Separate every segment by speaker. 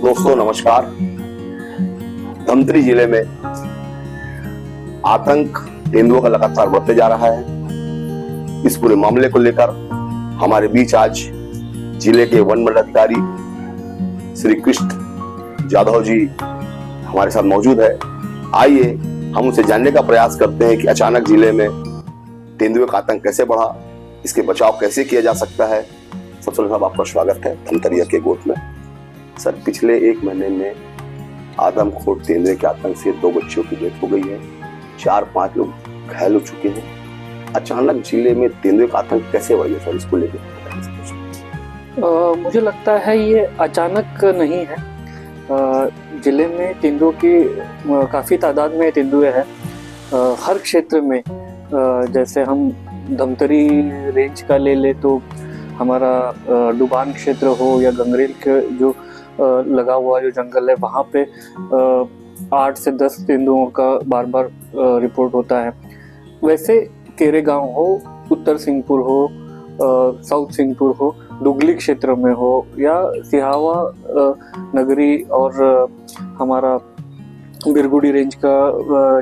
Speaker 1: दोस्तों नमस्कार। धमतरी जिले में आतंक तेंदुओं का लगातार बढ़ते जा रहा है। इस पूरे मामले को लेकर हमारे बीच आज जिले के वन मंडलाधिकारी श्री कृष्ण जाधव जी हमारे साथ मौजूद है। आइए हम उनसे जानने का प्रयास करते हैं कि अचानक जिले में तेंदुए का आतंक कैसे बढ़ा, इसके बचाव कैसे किया जा सकता है। सबसे पहले साहब आपका स्वागत है धमतरिया के गोठ में। सर, पिछले एक महीने में आदमखोर तेंदुए के आतंक से 2 बच्चों की डेथ हो गई है, 4-5 लोग घायल हो चुके हैं। अचानक जिले में तेंदुए का आतंक कैसे बढ़ गया सर, इसको लेकर?
Speaker 2: मुझे लगता है ये अचानक नहीं है। जिले में तेंदुओं की काफ़ी तादाद में तेंदुए हैं। हर क्षेत्र में, जैसे हम धमतरी रेंज का ले ले तो हमारा डुबान क्षेत्र हो या गंगरेल के जो लगा हुआ जो जंगल है, वहाँ पे 8 से 10 तेंदुओं का बार बार रिपोर्ट होता है। वैसे केरेगांव हो, उत्तर सिंहपुर हो, साउथ सिंहपुर हो, दुगली क्षेत्र में हो या सिहावा नगरी और हमारा बिरगुडी रेंज का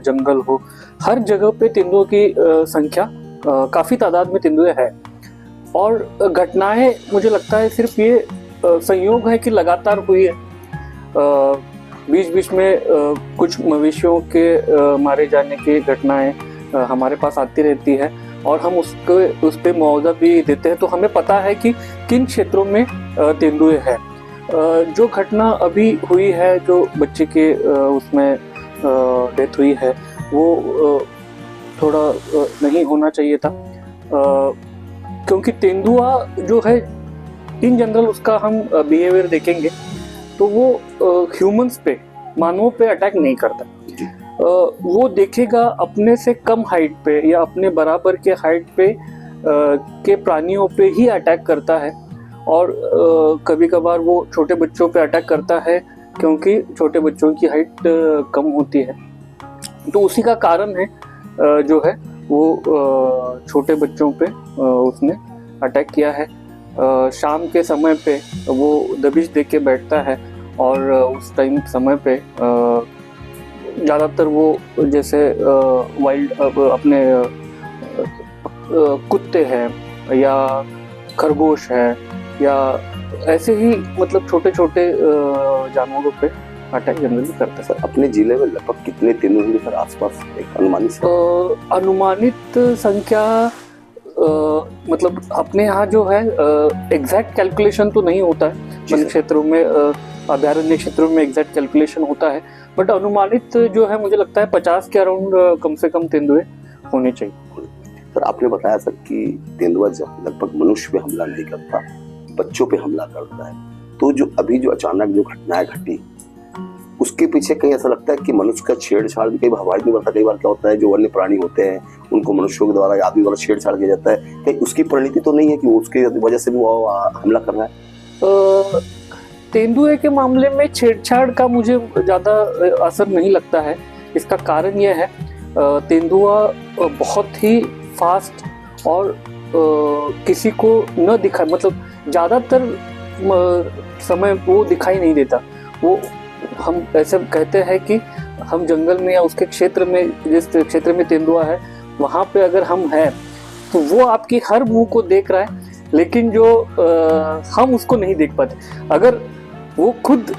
Speaker 2: जंगल हो, हर जगह पे तेंदुओं की संख्या काफ़ी तादाद में तेंदुए है। और घटनाएं मुझे लगता है सिर्फ ये संयोग है कि लगातार हुई है। बीच बीच में कुछ मवेशियों के मारे जाने की घटनाएं हमारे पास आती रहती है और हम उस पे मुआवजा भी देते हैं, तो हमें पता है कि किन क्षेत्रों में तेंदुए हैं। जो घटना अभी हुई है, जो बच्चे के उसमें डेथ हुई है, वो थोड़ा नहीं होना चाहिए था, क्योंकि तेंदुआ जो है इन जनरल उसका हम बिहेवियर देखेंगे तो वो ह्यूमंस पे, मानवों पे अटैक नहीं करता। वो देखेगा अपने से कम हाइट पे या अपने बराबर के हाइट पे के प्राणियों पे ही अटैक करता है। और कभी कभार वो छोटे बच्चों पे अटैक करता है क्योंकि छोटे बच्चों की हाइट कम होती है। तो उसी का कारण है जो है वो छोटे बच्चों पे उसने अटैक किया है। शाम के समय पे वो दबिश दे के बैठता है और उस टाइम समय पे ज़्यादातर वो जैसे वाइल्ड अपने कुत्ते हैं या खरगोश है या ऐसे ही मतलब छोटे छोटे जानवरों पे अटैक जनरली करता है।
Speaker 1: सर, अपने जिले में लगभग कितने तेंदुए होंगे सर आसपास, एक अनुमानित?
Speaker 2: अनुमानित संख्या मतलब अपने यहाँ जो है एग्जैक्ट कैलकुलेशन तो नहीं होता है। वन क्षेत्रों में, अभयारण्य क्षेत्रों में एग्जैक्ट कैलकुलेशन होता है, बट अनुमानित जो है मुझे लगता है 50 के अराउंड कम से कम तेंदुए होने चाहिए।
Speaker 1: सर, आपने बताया सर कि तेंदुआ लगभग मनुष्य पे हमला नहीं करता, बच्चों पे हमला करता है। तो जो अभी जो अचानक जो घटनाएं घटी, उसके पीछे कहीं ऐसा लगता है कि मनुष्य का छेड़छाड़ भी कई बार हवाई नहीं बढ़ता। कई बार क्या होता है, जो वन्य प्राणी होते हैं उनको मनुष्यों के द्वारा, आदमी द्वारा छेड़छाड़ किया जाता है। कहीं उसकी परिणति तो नहीं है कि उसके वजह से भी वो हमला कर रहा है?
Speaker 2: तेंदुए के मामले में छेड़छाड़ का मुझे ज़्यादा असर नहीं लगता है। इसका कारण यह है, तेंदुआ बहुत ही फास्ट और किसी को न दिखा, मतलब ज़्यादातर समय वो दिखाई नहीं देता। वो हम ऐसे कहते हैं कि हम जंगल में या उसके क्षेत्र में, जिस क्षेत्र में तेंदुआ है वहाँ पे अगर हम हैं तो वो आपकी हर मुंह को देख रहा है, लेकिन जो हम उसको नहीं देख पाते। अगर वो खुद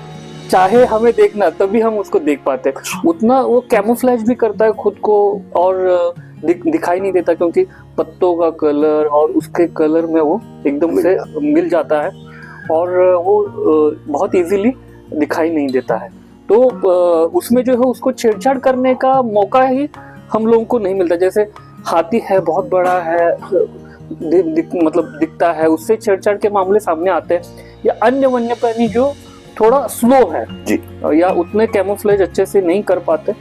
Speaker 2: चाहे हमें देखना तभी हम उसको देख पाते। उतना वो कैमोफ्लेज भी करता है खुद को और दिखाई नहीं देता, क्योंकि पत्तों का कलर और उसके कलर में वो एकदम से मिल जाता है और वो बहुत इजीली दिखाई नहीं देता है। तो उसमें जो है उसको छेड़छाड़ करने का मौका ही हम लोगों को नहीं मिलता। जैसे हाथी है, बहुत बड़ा है, मतलब दिखता है, उससे छेड़छाड़ के मामले सामने आते हैं। या अन्य वन्य प्राणी जो थोड़ा स्लो है जी, या उतने कैमोफ्लेज अच्छे से नहीं कर पाते,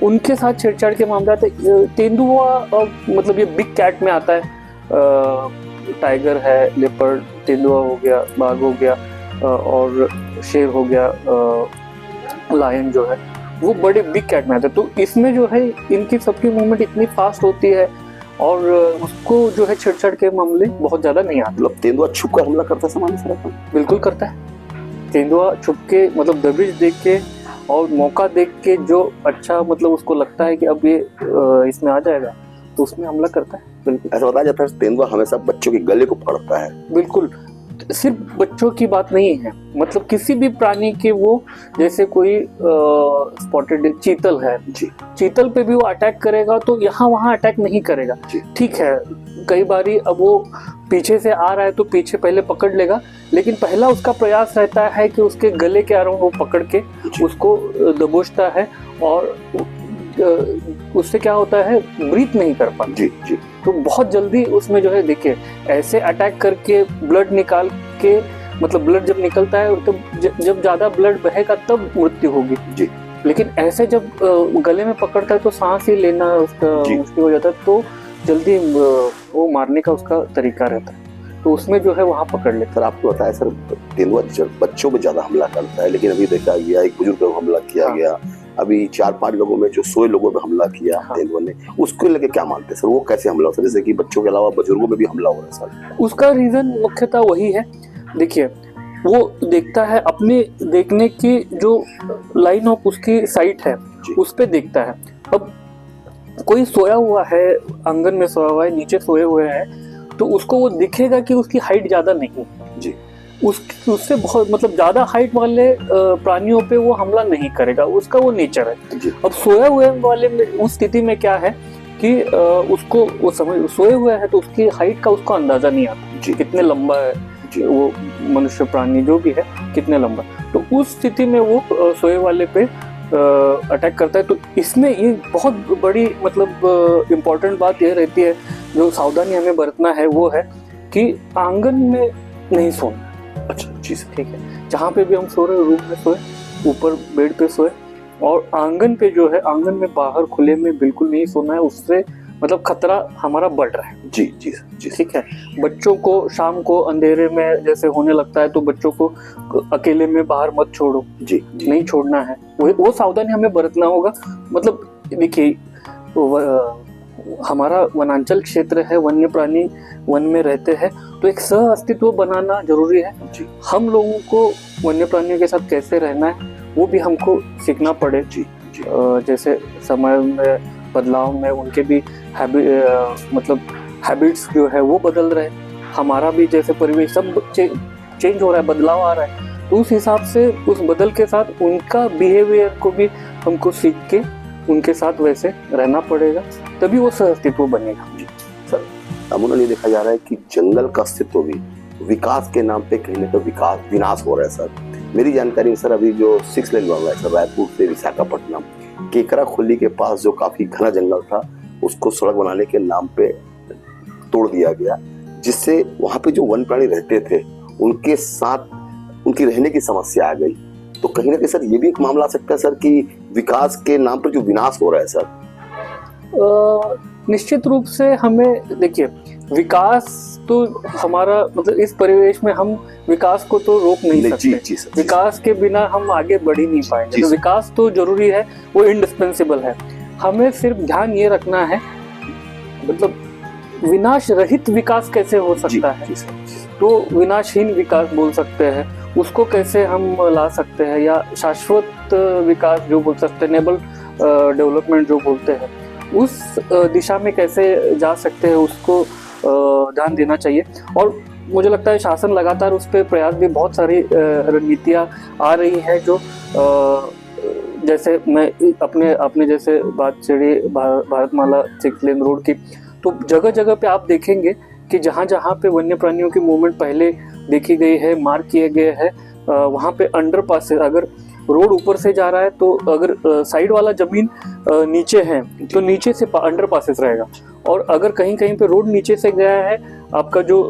Speaker 2: उनके साथ छेड़छाड़ के मामले आते हैं। तेंदुआ मतलब ये बिग कैट में आता है। टाइगर है, लेपर्ड तेंदुआ हो गया, बाघ हो गया और शेर हो गया, लायन जो है वो बड़े बिग कैट में आते हैं। तो इसमें जो है इनकी सबकी मूवमेंट इतनी फास्ट होती है और उसको जो है छेड़छाड़ के मामले बहुत ज्यादा नहीं आते।
Speaker 1: मतलब तेंदुआ छुप कर हमला करता है सामान्य सर?
Speaker 2: बिल्कुल करता है। तेंदुआ छुप के मतलब दबिश देख के और मौका देख के जो अच्छा मतलब उसको लगता है कि अब ये इसमें आ जाएगा तो उसमें हमला करता है। बिल्कुल
Speaker 1: ऐसा बताया जाता है तेंदुआ हमेशा बच्चों के गले को पकड़ता है।
Speaker 2: बिल्कुल, सिर्फ बच्चों की बात नहीं है, मतलब किसी भी प्राणी के वो, जैसे कोई स्पॉटेड चीतल है
Speaker 1: जी
Speaker 2: चीतल पे भी वो अटैक करेगा तो यहाँ वहाँ अटैक नहीं करेगा।
Speaker 1: जी
Speaker 2: ठीक है, कई बारी अब वो पीछे से आ रहा है तो पीछे पहले पकड़ लेगा, लेकिन पहला उसका प्रयास रहता है कि उसके गले के अराउंड वो पकड़ के उसको दबोचता है और उससे क्या होता है, ब्रीथ नहीं कर पाता।
Speaker 1: जी जी
Speaker 2: तो बहुत जल्दी उसमें जो है देखिए ऐसे अटैक करके ब्लड निकाल के, मतलब ब्लड जब निकलता है तो जब ज्यादा ब्लड बहेगा तब मृत्यु होगी
Speaker 1: जी।
Speaker 2: लेकिन ऐसे जब गले में पकड़ता है तो सांस ही लेना उसका मुश्किल हो जाता है, तो जल्दी वो मारने का उसका तरीका रहता है, तो उसमें जो है वहाँ पकड़ लेता है।
Speaker 1: सर आपको बताया सर तेंदुआ बच्चों पे ज्यादा हमला करता है, लेकिन अभी देखा गया एक बुजुर्ग पर हमला किया गया, अभी 4-5 लोगों में जो सोए लोगों पे हमला किया तेंदुआ ने, उसको लेके क्या मानते हैं सर, वो कैसे हमला होता है? जैसे कि बच्चों के अलावा बुजुर्गों में भी हमला हो रहा है सर।
Speaker 2: उसका रीजन मुख्यतः वही है, देखिए वो देखता है अपने देखने की जो लाइन ऑफ उसकी साइट है उस पे देखता है। अब कोई सोया हुआ है, आंगन में सोया हुआ है, नीचे सोए हुए हैं, तो उसको वो दिखेगा कि उसकी हाइट ज्यादा नहीं
Speaker 1: जी,
Speaker 2: उससे बहुत मतलब ज्यादा हाइट वाले प्राणियों पे वो हमला नहीं करेगा, उसका वो नेचर है जी। अब सोए हुए वाले में उस स्थिति में क्या है कि उसको वो समझ सोए हुए हैं तो उसकी हाइट का उसको अंदाजा नहीं आता जी, कितने लंबा है जी, वो मनुष्य प्राणी जो भी है कितने लंबा, तो उस स्थिति में वो सोए वाले पे अटैक करता है। तो इसमें ये बहुत बड़ी मतलब इम्पोर्टेंट बात ये रहती है, जो सावधानी हमें बरतना है वो है कि आंगन में नहीं सोना।
Speaker 1: अच्छा जी सर,
Speaker 2: ठीक है, जहाँ पे भी हम सो रहे रूम में सोए, ऊपर बेड पे सोए, और आंगन पे जो है आंगन में बाहर खुले में बिल्कुल नहीं सोना है, उससे मतलब खतरा हमारा बढ़ रहा है।
Speaker 1: जी जी जी
Speaker 2: ठीक है। बच्चों को शाम को अंधेरे में जैसे होने लगता है तो बच्चों को अकेले में बाहर मत छोड़ो
Speaker 1: जी, जी।
Speaker 2: नहीं छोड़ना है, वो सावधानी हमें बरतना होगा। मतलब देखिए हमारा वनांचल क्षेत्र है, वन्य प्राणी वन में रहते हैं, तो एक सह अस्तित्व बनाना जरूरी है जी। हम लोगों को वन्य प्राणियों के साथ कैसे रहना है वो भी हमको सीखना पड़े जी, जी। जैसे समय में बदलाव में उनके भी मतलब हैबिट्स जो है वो बदल रहे, हमारा भी जैसे परिवेश सब चेंज हो रहा है, बदलाव आ रहा है, तो उस हिसाब से उस बदल के साथ उनका बिहेवियर को भी हमको सीख के उनके साथ वैसे रहना पड़ेगा, तभी वो सह अस्तित्व बनेगा जी।
Speaker 1: सर अमूमन ये देखा जा रहा है कि जंगल का अस्तित्व भी विकास के नाम पे कहीं ना कहीं विनाश हो रहा है सर। मेरी जानकारी में सर अभी जो 6 लेन बन रहा है सर रायपुर से विशाखापट्टनम, केकरा खुली के पास जो काफी घना जंगल था उसको सड़क बनाने के नाम पे तोड़ दिया गया, जिससे वहां पे जो वन प्राणी रहते थे उनके साथ उनकी रहने की समस्या आ गई। तो कहीं ना कहीं सर ये भी एक मामला आ सकता है सर कि विकास के नाम पर जो विनाश हो रहा है सर।
Speaker 2: निश्चित रूप से हमें देखिए विकास तो हमारा मतलब इस परिवेश में हम विकास को तो रोक नहीं सकते
Speaker 1: जी,
Speaker 2: विकास के बिना हम आगे बढ़ ही नहीं पाएंगे, तो विकास तो जरूरी है, वो इंडिस्पेंसिबल है। हमें सिर्फ ध्यान ये रखना है मतलब विनाश रहित विकास कैसे हो सकता है, तो विनाशहीन विकास बोल सकते हैं उसको कैसे हम ला सकते हैं, या शाश्वत विकास जो बोल सकते हैं, नेबल डेवलपमेंट जो बोलते हैं, उस दिशा में कैसे जा सकते हैं उसको ध्यान देना चाहिए। और मुझे लगता है शासन लगातार उस पर प्रयास भी बहुत सारी रणनीतियाँ आ रही है, जो जैसे मैं अपने जैसे बात छेड़ी भारतमाला 6 लेन रोड की, तो जगह जगह पे आप देखेंगे कि जहाँ जहाँ पे वन्य प्राणियों की मूवमेंट पहले देखी गई है, मार्क किए गए हैं, वहाँ पे अंडरपास, अगर रोड ऊपर से जा रहा है तो अगर साइड वाला जमीन नीचे है तो नीचे से अंडरपासेस रहेगा, और अगर कहीं कहीं पे रोड नीचे से गया है, आपका जो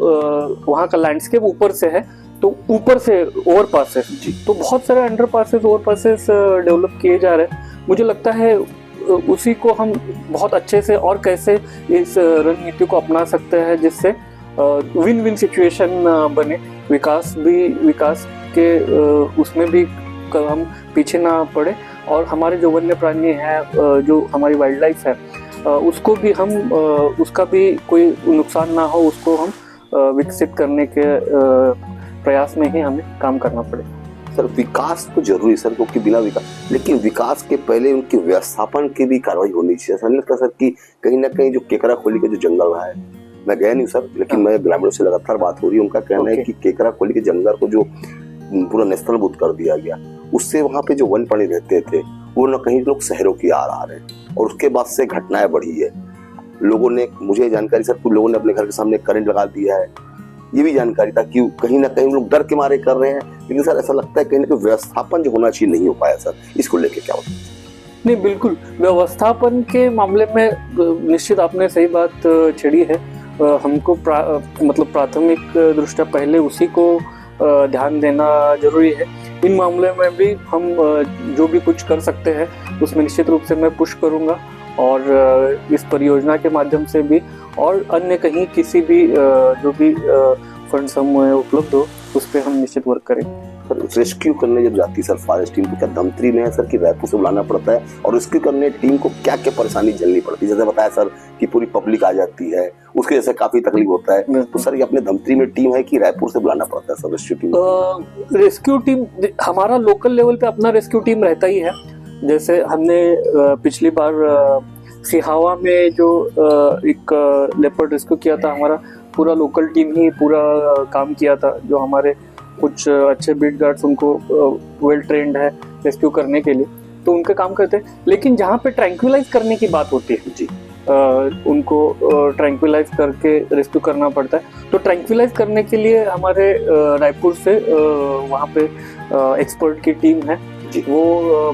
Speaker 2: वहाँ का लैंडस्केप ऊपर से है तो ऊपर से ओवरपासेस जी, तो बहुत सारे अंडरपासेस ओवरपासेस डेवलप किए जा रहे हैं। मुझे लगता है उसी को हम बहुत अच्छे से और कैसे इस रणनीति को अपना सकते हैं जिससे विन विन सिचुएशन बने, विकास के उसमें भी हम पीछे ना पड़े, और हमारे जो वन्य प्राणी हैं, जो हमारी वाइल्ड लाइफ है, उसको भी हम उसका भी कोई नुकसान ना हो, उसको हम विकसित करने के प्रयास में ही हमें काम करना पड़ेगा।
Speaker 1: सर विकास तो जरूरी सर, क्योंकि बिना विकास, लेकिन विकास के पहले उनकी व्यवस्थापन की भी कार्रवाई होनी चाहिए। ऐसा नहीं लगता सर कि कहीं ना कहीं जो केकरा खोली का जो जंगल रहा है, मैं गया नहीं सर, लेकिन मैं ग्रामीणों से लगातार बात हो रही है, उनका कहना है कि केकरा खोली के जंगल को जो पूरा नेस्तनाबूद कर दिया गया, उससे वहाँ पे जो वन प्राणी रहते थे वो न कहीं लोग शहरों की आ रहे हैं, और उसके बाद से घटनाएं बढ़ी है। लोगों ने, मुझे जानकारी सर, कुछ लोगों ने अपने घर के सामने करंट लगा दिया है, ये भी जानकारी था कि कहीं ना कहीं लोग डर के मारे कर रहे हैं, लेकिन सर ऐसा लगता है कहीं ना कहीं व्यवस्थापन जो होना चाहिए नहीं हो पाया सर, इसको लेके क्या होता है?
Speaker 2: नहीं, बिल्कुल व्यवस्थापन के मामले में निश्चित आपने सही बात छेड़ी है। हमको मतलब प्राथमिक दृष्टया पहले उसी को ध्यान देना जरूरी है। इन मामले में भी हम जो भी कुछ कर सकते हैं उसमें निश्चित रूप से मैं पुश करूंगा, और इस परियोजना के माध्यम से भी और अन्य कहीं किसी भी जो भी फंड्स हम उपलब्ध हो उस पर हम निश्चित वर्क करेंगे।
Speaker 1: सर रेस्क्यू करने जब जाती है सर फॉरेस्ट टीम, तो क्या धमतरी में है सर कि रायपुर से बुलाना पड़ता है, और रेस्क्यू करने टीम को क्या क्या परेशानी झेलनी पड़ती है? जैसे बताया सर कि पूरी पब्लिक आ जाती है, उसके जैसे काफी तकलीफ होता है, तो सर ये अपने धमतरी में टीम है कि रायपुर से बुलाना पड़ता है sir rescue team?
Speaker 2: Rescue team हमारा लोकल लेवल पे अपना रेस्क्यू टीम रहता ही है। जैसे हमने पिछली बार सिहावा में जो एक लेपर्ड रेस्क्यू किया था, हमारा पूरा लोकल टीम ही पूरा काम किया था, जो हमारे कुछ अच्छे बीट गार्ड्स उनको वेल ट्रेंड है रेस्क्यू करने के लिए, तो उनका काम करते हैं। लेकिन जहाँ पे ट्रैंक्विलाइज करने की बात होती है जी, उनको ट्रैंक्विलाइज करके रेस्क्यू करना पड़ता है, तो ट्रैंक्विलाइज करने के लिए हमारे रायपुर से वहाँ पे एक्सपर्ट की टीम है, वो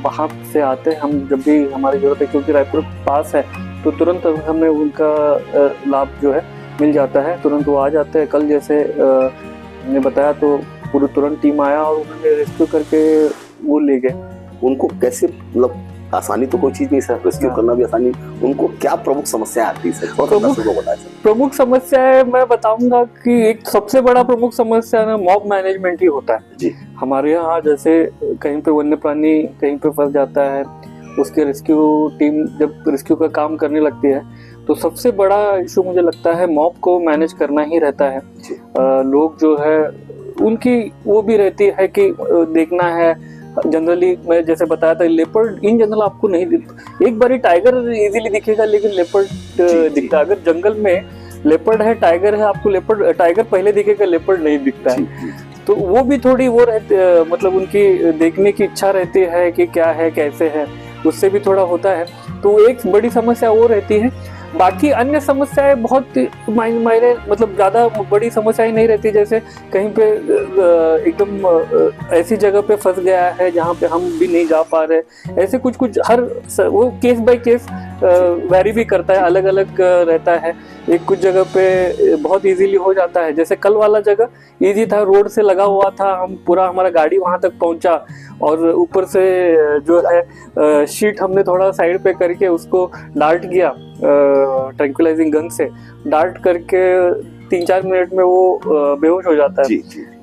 Speaker 2: वहाँ से आते हैं। हम जब भी हमारी जरूरत है, क्योंकि रायपुर पास है, तो तुरंत हमें उनका लाभ जो है मिल जाता है, तुरंत वो आ जाते हैं। कल जैसे हमने बताया तो पूरी तुरंत टीम आया और उन्होंने रेस्क्यू करके वो ले गए।
Speaker 1: उनको कैसे, मतलब आसानी तो कोई चीज नहीं सर, रेस्क्यू करना भी आसानी, उनको क्या प्रमुख समस्या आती है सर?
Speaker 2: प्रमुख समस्या मैं बताऊंगा कि एक सबसे बड़ा प्रमुख समस्या ना मॉब मैनेजमेंट ही होता है
Speaker 1: जी।
Speaker 2: हमारे यहाँ जैसे कहीं पे वन्य प्राणी कहीं पे फंस जाता है, उसके रेस्क्यू टीम जब रेस्क्यू का काम करने लगती है, तो सबसे बड़ा इशू मुझे लगता है मॉब को मैनेज करना ही रहता है। लोग जो है उनकी वो भी रहती है कि देखना है। जनरली मैं जैसे बताया था, लेपर्ड इन जनरल आपको नहीं दिखता, एक बारी टाइगर इजीली दिखेगा, लेकिन लेपर्ड दिखता है। अगर जंगल में लेपर्ड है, टाइगर है, आपको लेपर्ड टाइगर पहले दिखेगा, लेपर्ड नहीं दिखता है। तो वो भी थोड़ी वो रहती, मतलब उनकी देखने की इच्छा रहती है कि क्या है कैसे है, उससे भी थोड़ा होता है। तो एक बड़ी समस्या वो रहती है। बाकी अन्य समस्याएं बहुत मायने मतलब ज़्यादा बड़ी समस्याएं नहीं रहती। जैसे कहीं पे एकदम ऐसी जगह पे फंस गया है जहाँ पे हम भी नहीं जा पा रहे, ऐसे कुछ हर वो केस बाय केस वैरी भी करता है, अलग अलग रहता है। एक कुछ जगह पे बहुत इजीली हो जाता है, जैसे कल वाला जगह इजी था, रोड से लगा हुआ था, हम पूरा हमारा गाड़ी वहाँ तक पहुँचा, और ऊपर से जो है शीट हमने थोड़ा साइड पे करके उसको डार्ट किया ट्रैंक्विलाइजिंग गन से, डार्ट करके 3-4 मिनट में वो बेहोश हो जाता है,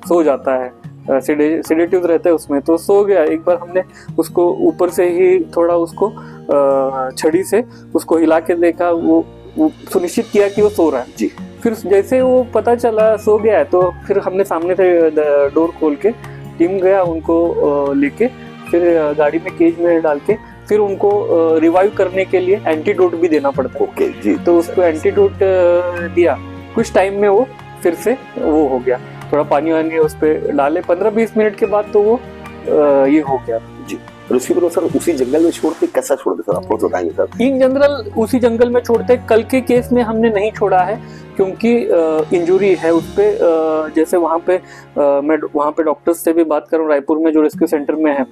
Speaker 2: सो जाता है, सेडेटिव रहते हैं उसमें, तो सो गया। एक बार हमने उसको ऊपर से ही थोड़ा उसको छड़ी से उसको हिला के देखा, वो सुनिश्चित किया कि वो सो रहा है जी। फिर जैसे वो पता चला सो गया है, तो फिर हमने सामने से डोर खोल के टीम गया, उनको लेके फिर गाड़ी में केज में डाल के फिर उनको रिवाइव करने के लिए एंटीडोट भी देना पड़ता है।
Speaker 1: ओके जी।
Speaker 2: तो उसको एंटीडोट दिया, कुछ टाइम में वो फिर से वो हो गया, थोड़ा पानी वानी उस पर डाले, 15-20 मिनट के बाद तो वो ये हो गया जी।
Speaker 1: रेस्क्यू सर उसी जंगल में छोड़ते, कैसा छोड़ते सर, आप बताएंगे सर?
Speaker 2: इन जनरल उसी जंगल में छोड़ते। कल के केस में हमने नहीं छोड़ा है क्योंकि इंजुरी है उस पर। जैसे वहाँ पे मैं वहाँ पे डॉक्टर्स से भी बात करूँ, रायपुर में जो रेस्क्यू सेंटर में है,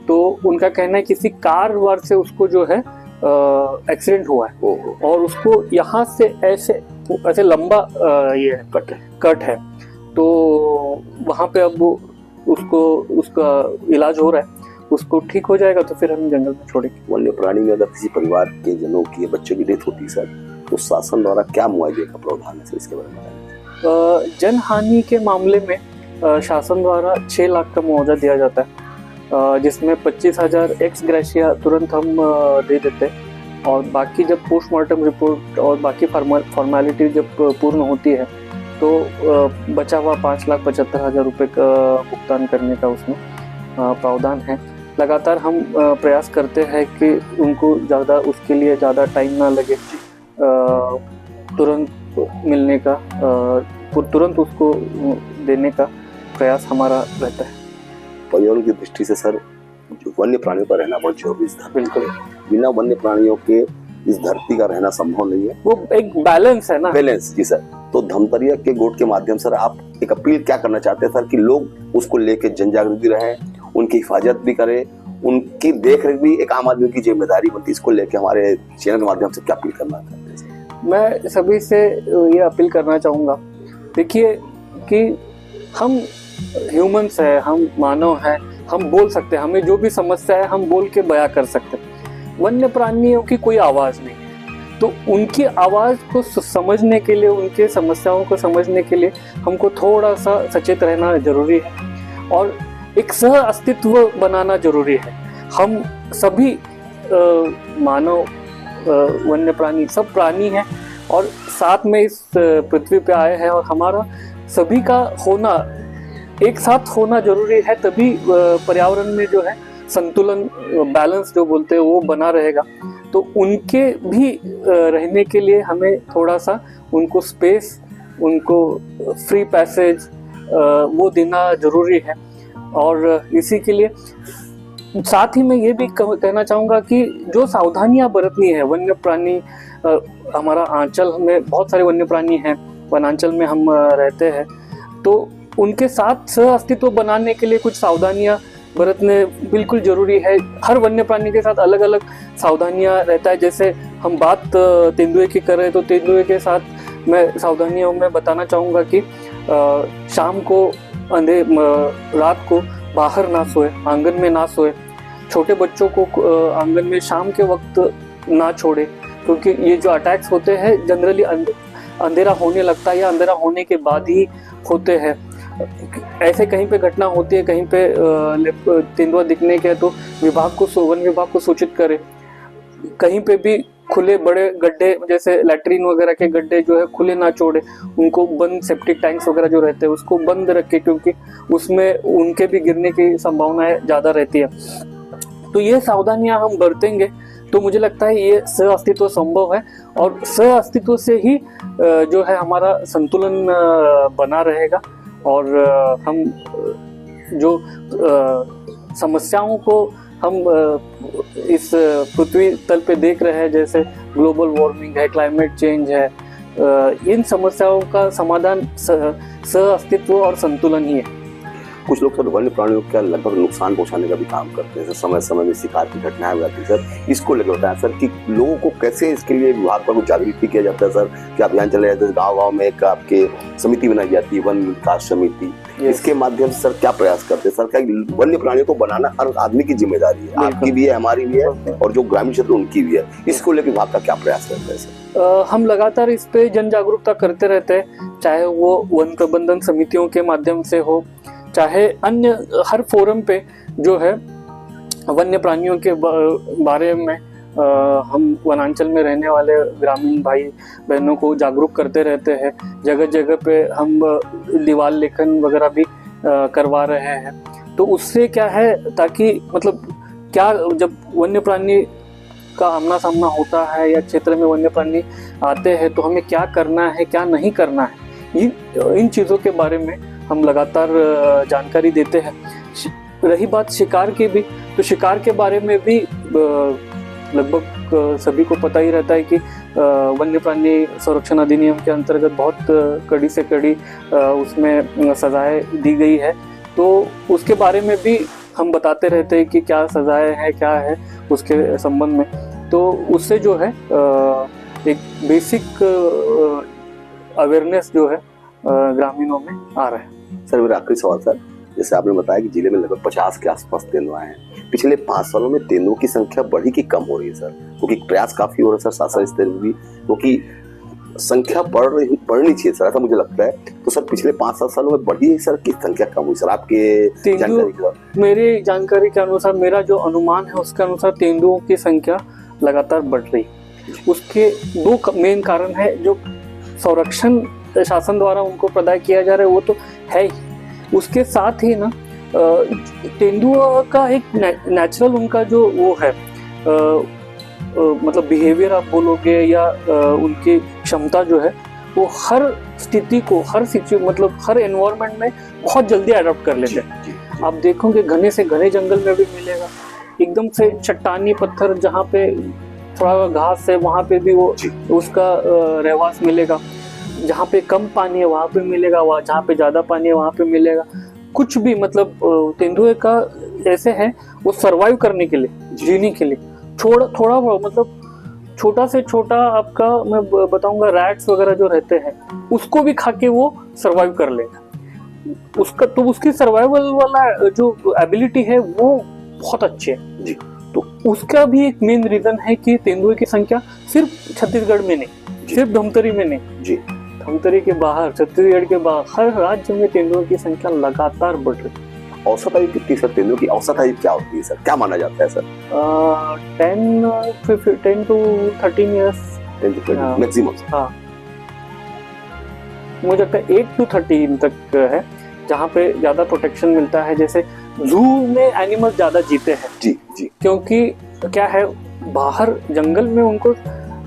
Speaker 2: तो उनका कहना है किसी कार वार से उसको जो है एक्सीडेंट हुआ है, और उसको यहाँ से ऐसे लंबा ये कट है, तो वहाँ पे अब वो उसका इलाज हो रहा है, उसको ठीक हो जाएगा तो फिर हम जंगल में छोड़ेंगे।
Speaker 1: वन्य प्राणी में अगर किसी परिवार के जनों की, बच्चों की डेथ होती है सर, तो शासन द्वारा क्या मुआवजे का प्रावधान है सर, इसके बारे में बताएं?
Speaker 2: जन हानि के मामले में शासन द्वारा 6 लाख का मुआवजा दिया जाता है, जिसमें 25,000 एक्स ग्रेशिया तुरंत हम दे देते हैं, और बाकी जब पोस्टमार्टम रिपोर्ट और बाकी फॉर्मेलिटी जब पूर्ण होती है तो बचा हुआ 5,75,000 रुपये का भुगतान करने का उसमें प्रावधान है। लगातार हम प्रयास करते हैं कि उनको ज़्यादा उसके लिए ज़्यादा टाइम ना लगे, तुरंत मिलने का, तुरंत उसको देने का प्रयास हमारा रहता है।
Speaker 1: पर्यावरण की दृष्टि से सर जो वन्य प्राणियों का रहना बहुत जरूरी है।
Speaker 2: बिल्कुल,
Speaker 1: बिना वन्य प्राणियों के इस धरती का रहना संभव नहीं है।
Speaker 2: वो एक बैलेंस है ना,
Speaker 1: बैलेंस। जी सर, तो धमतरिया के गोट के माध्यम सर आप एक अपील क्या करना चाहते हैं सर कि लोग उसको लेके जन जागृति रहे, उनकी हिफाजत भी करें, उनकी देख रेख भी एक आम आदमी की जिम्मेदारी बनती है। इसको लेके हमारे चैनल के माध्यम से क्या अपील करना चाहते हैं सर?
Speaker 2: मैं सभी से ये अपील करना चाहूँगा, देखिए कि हम ह्यूमंस हैं, हम मानव हैं, हम बोल सकते हैं, हमें जो भी समस्या है हम बोल के बयां कर सकते हैं। वन्य प्राणियों की कोई आवाज़ नहीं है, तो उनकी आवाज़ को समझने के लिए, उनके समस्याओं को समझने के लिए हमको थोड़ा सा सचेत रहना जरूरी है और एक सह अस्तित्व बनाना जरूरी है। हम सभी मानव, वन्य प्राणी, सब प्राणी हैं और साथ में इस पृथ्वी पे आए हैं और हमारा सभी का होना, एक साथ होना जरूरी है, तभी पर्यावरण में जो है संतुलन, बैलेंस जो बोलते हैं वो बना रहेगा। तो उनके भी रहने के लिए हमें थोड़ा सा उनको स्पेस, उनको फ्री पैसेज वो देना जरूरी है। और इसी के लिए साथ ही मैं ये भी कहना चाहूँगा कि जो सावधानियाँ बरतनी है, वन्य प्राणी, हमारा आंचल में बहुत सारे वन्य प्राणी हैं, वनांचल में हम रहते हैं, तो उनके साथ सह अस्तित्व बनाने के लिए कुछ सावधानियाँ बरतने बिल्कुल जरूरी है। हर वन्य प्राणी के साथ अलग अलग सावधानियाँ रहता है। जैसे हम बात तेंदुए की कर रहे हैं, तो तेंदुए के साथ मैं सावधानियों में बताना चाहूँगा कि शाम को रात को बाहर ना सोए, आंगन में ना सोए, छोटे बच्चों को आंगन में शाम के वक्त ना छोड़े, क्योंकि ये जो अटैक्स होते हैं जनरली अंधेरा होने लगता है या अंधेरा होने के बाद ही होते हैं। ऐसे कहीं पे घटना होती है, कहीं पे तेंदुआ दिखने के, तो वन विभाग को सूचित करें। कहीं पे भी खुले बड़े गड्ढे, जैसे लैट्रीन वगैरह के गड्ढे जो है खुले ना छोड़े, उनको बंद, सेप्टिक टैंक्स वगैरह जो रहते हैं उसको बंद रखे, क्योंकि उसमें उनके भी गिरने की संभावनाएं ज़्यादा रहती है। तो ये सावधानियां हम बरतेंगे तो मुझे लगता है ये सह अस्तित्व संभव है और सह अस्तित्व से ही जो है हमारा संतुलन बना रहेगा और हम जो समस्याओं को हम इस पृथ्वी तल पे देख रहे हैं, जैसे ग्लोबल वार्मिंग है, क्लाइमेट चेंज है, इन समस्याओं का समाधान सह अस्तित्व और संतुलन ही है।
Speaker 1: कुछ लोग सर वन्य प्राणियों का लगभग नुकसान पहुंचाने का भी काम करते हैं, समय समय में शिकार की घटनाएं हो जाती है सर। इसको लेकर होता है सर कि लोगों को कैसे इसके लिए विभाग पर कुछ जागृति किया जाता है सर, क्या अभियान चलाया जाता है? गाँव-गाँव में एक आपके समिति बनाई जाती है, वन विकास समिति, इसके माध्यम से सर क्या प्रयास करते हैं सर? क्या वन्य प्राणियों को बनाना हर आदमी की जिम्मेदारी है, आपकी भी है, हमारी भी है और जो ग्रामीण क्षेत्र उनकी भी है, इसको लेकर विभाग का क्या प्रयास करते हैं सर?
Speaker 2: हम लगातार इस पे जन जागरूकता करते रहते हैं, चाहे वो वन प्रबंधन समितियों के माध्यम से हो, चाहे अन्य हर फोरम पे जो है वन्य प्राणियों के बारे में हम वनांचल में रहने वाले ग्रामीण भाई बहनों को जागरूक करते रहते हैं। जगह जगह पे हम दीवार लेखन वगैरह भी करवा रहे हैं। तो उससे क्या है, ताकि मतलब क्या, जब वन्य प्राणी का आमना सामना होता है या क्षेत्र में वन्य प्राणी आते हैं तो हमें क्या करना है, क्या नहीं करना है, इन चीज़ों के बारे में हम लगातार जानकारी देते हैं। रही बात शिकार की भी, तो शिकार के बारे में भी लगभग सभी को पता ही रहता है कि वन्य प्राणी संरक्षण अधिनियम के अंतर्गत बहुत कड़ी से कड़ी उसमें सजाएं दी गई है। तो उसके बारे में भी हम बताते रहते हैं कि क्या सजाएं है, क्या है उसके संबंध में। तो उससे जो है एक बेसिक अवेयरनेस जो है ग्रामीणों में आ रहा है।
Speaker 1: सर मेरा आखिरी सवाल सर, जैसे आपने बताया कि जिले में लगभग 50 के आसपास तेंदुआ हैं, पिछले 5 सालों में तेंदुओं की संख्या बढ़ी कि कम हो रही है सर? क्योंकि प्रयास काफी हो रहा है सर शासन स्तर भी, क्योंकि संख्या बढ़नी चाहिए सर, ऐसा मुझे लगता है। तो सर पिछले 5-7 सालों में बढ़ी है सर कि संख्या कम हुई सर आपके जानकारी?
Speaker 2: मेरी जानकारी के अनुसार, मेरा जो अनुमान है उसके अनुसार तेंदुओं की संख्या लगातार बढ़ रही। उसके 2 मेन कारण है। जो संरक्षण शासन द्वारा उनको प्रदान किया जा रहा है वो तो है ही, उसके साथ ही ना तेंदुआ का एक नेचुरल उनका जो वो है मतलब बिहेवियर आप बोलोगे या उनकी क्षमता जो है वो हर स्थिति को हर मतलब हर एनवायरनमेंट में बहुत जल्दी अडॉप्ट कर लेते हैं। आप देखोगे घने से घने जंगल में भी मिलेगा, एकदम से चट्टानी पत्थर जहाँ पे थोड़ा घास है वहाँ पे भी वो उसका रहवास मिलेगा, जहाँ पे कम पानी है वहाँ पे मिलेगा, वहाँ जहाँ पे ज्यादा पानी है वहाँ पे मिलेगा। कुछ भी मतलब तेंदुए का ऐसे है वो सरवाइव करने के लिए, जीने के लिए थोड़ा मतलब छोटा से छोटा आपका मैं बताऊंगा रैट्स वगैरह जो रहते हैं उसको भी खा के वो सरवाइव कर लेगा। उसका तो उसकी सर्वाइवल वाला जो एबिलिटी है वो बहुत अच्छी है जी। तो उसका भी एक मेन रीजन है कि तेंदुए की संख्या सिर्फ छत्तीसगढ़ में नहीं, सिर्फ धमतरी में नहीं जी, धमतरी के बाहर, छत्तीसगढ़ के बाहर हर राज्य में तेंदुए की संख्या लगातार बढ़ रही है।
Speaker 1: औसत आयु कितनी सर? तेंदुए की औसत आयु क्या होती है सर? क्या माना जाता है सर?
Speaker 2: 10 to 13 years
Speaker 1: maximum.
Speaker 2: हाँ, मुझे लगता है 8 to 13 तक है, जहाँ पे ज्यादा प्रोटेक्शन मिलता है। जैसे जू में एनिमल ज्यादा जीते हैं
Speaker 1: जी जी,
Speaker 2: क्योंकि क्या है बाहर जंगल में उनको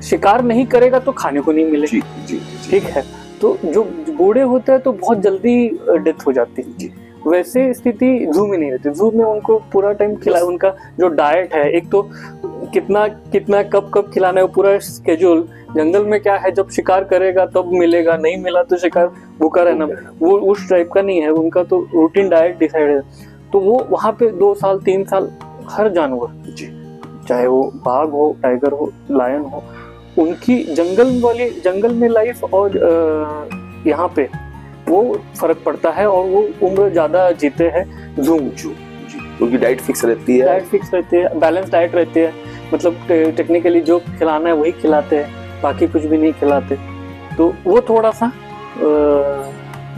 Speaker 2: शिकार नहीं करेगा तो खाने को नहीं मिले जी, जी, जी। ठीक है, तो जो बूढ़े होते हैं तो बहुत जल्दी डेथ हो जाती है जी। वैसे स्थिति जू में नहीं रहती। जू में उनको पूरा टाइम खिला, उनका जो डाइट है एक तो कितना कब खिलाना है पूरा स्केड्यूल। जंगल में क्या है जब शिकार करेगा तब मिलेगा, नहीं मिला तो शिकार भूखा रहना, वो उस टाइप का नहीं है उनका। तो रूटीन डाइट डिसाइड है, तो वो वहाँ पे 2 साल 3 साल हर जानवर जी, चाहे वो बाघ हो, टाइगर हो, लायन हो, उनकी जंगल में लाइफ और यहाँ पे वो फर्क पड़ता है और वो उम्र ज्यादा जीते हैं जू जी।
Speaker 1: उनकी डाइट फिक्स रहती है,
Speaker 2: बैलेंस डाइट रहती है, मतलब टेक्निकली जो खिलाना है वही खिलाते हैं, बाकी कुछ भी नहीं खिलाते। तो वो थोड़ा सा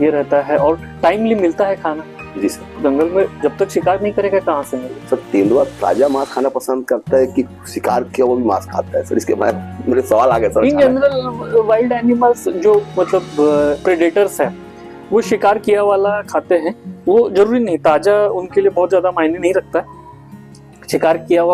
Speaker 2: ये रहता है और टाइमली मिलता है खाना जी सर। जंगल में जब तक शिकार नहीं करेगा कहाँ से मिलेगा
Speaker 1: सर? तेंदुआ ताजा मांस खाना पसंद करता है कि शिकार किया वो भी मांस खाता है सर? इसके बाद मेरे सवाल आ गया sir.
Speaker 2: In general wild animals जो मतलब प्रेडेटर्स है वो शिकार किया वाला खाते हैं, वो जरूरी नहीं, ताजा उनके लिए बहुत ज्यादा मायने नहीं रखता है।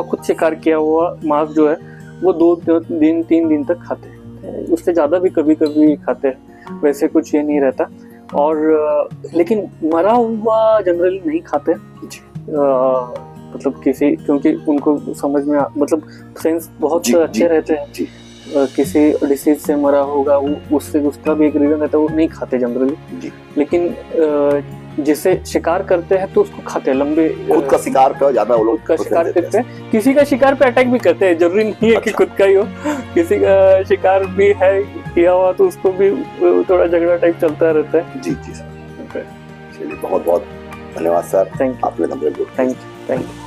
Speaker 2: खुद शिकार किया हुआ मांस जो है वो 2-3 दिन तक खाते हैं, उससे ज्यादा भी कभी कभी खाते हैं, वैसे कुछ ये नहीं रहता। और लेकिन मरा हुआ जनरली नहीं खाते मतलब क्योंकि उनको समझ में मतलब सेंस बहुत अच्छे रहते हैं। किसी डिसीज से मरा होगा वो उसका भी एक रीजन रहता है, वो नहीं खाते जनरली। लेकिन जिसे शिकार करते हैं तो उसको खाते हैं, लंबे
Speaker 1: खुद का शिकार का ज्यादा
Speaker 2: खुद का शिकार करते हैं, किसी का शिकार पे अटैक भी करते हैं, जरूरी नहीं है कि खुद का ही हो, किसी का शिकार भी है किया हुआ तो उसको भी थोड़ा झगड़ा टाइप चलता रहता है जी जी सर।
Speaker 1: चलिए बहुत बहुत धन्यवाद सर,
Speaker 2: थैंक यू।
Speaker 1: आपने
Speaker 2: थैंक यू।